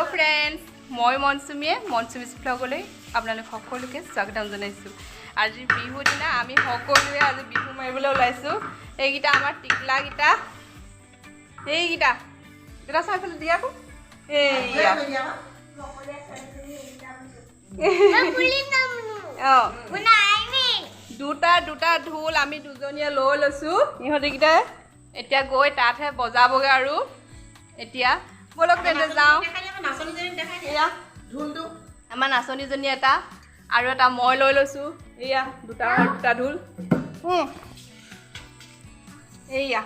Hello friends मैं मनसुमिये मनसुमिस ब्लगলৈ আপোনালোক সকলোকে স্বাগতম জনাইছোঁ। আজি বিহু দিনা আমি সকলোৱে আজি বিহু মাৰিবলৈ ওলাইছোঁ। এইগিটা আমাৰ টিকলা গিটা এইগিটা গিটা চাইফালে দিয়াকো এইয়া দুটা ঢোল আমি দুজনীয়ে লৈ লৈছোঁ। ইহঁতকেইটাই এতিয়া গৈ তাতহে বজাবগৈ আৰু এতিয়া বলক তেন্তে যাওঁ। আমাৰ নাচনীজনী এটা আৰু এটা মই লৈ লৈছোঁ। এয়া দুটা ঢোল এয়া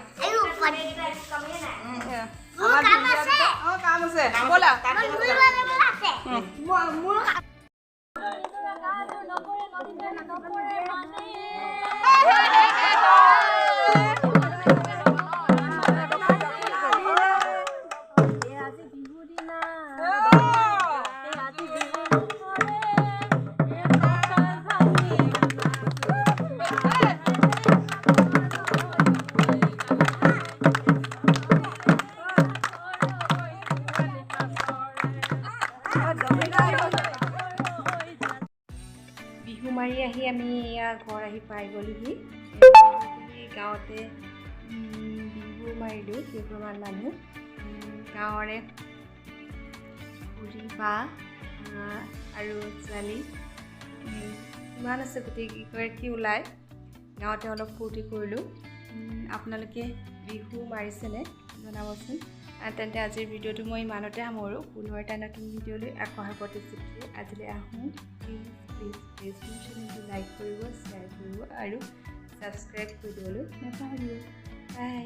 কাম আছে ব'লা। বিহু মাৰি আহি আমি এয়া ঘৰ আহি পাই গ'লোহি। গাঁৱতে বিহু মাৰিলোঁ কেইঘৰমান মানুহ গাঁৱৰে খুৰী বা আৰু ছোৱালী ইমান আছে গোটেইকেইগৰাকী ওলাই গাঁৱতে অলপ ফূৰ্তি কৰিলোঁ। আপোনালোকে বিহু মাৰিছেনে জনাবচোন। তেন্তে আজিৰ ভিডিঅ'টো মই ইমানতে সামৰোঁ। পুনৰ এটা নতুন ভিডিঅ'লৈ আকৌ প্ৰতিশ্ৰুতি আজিলৈ আহোঁ। প্লিজ মোৰ চেনেলটো লাইক কৰিব, শ্বেয়াৰ কৰিব আৰু ছাবস্ক্ৰাইব কৰি দিবলৈ নাপাহৰিব। বাই।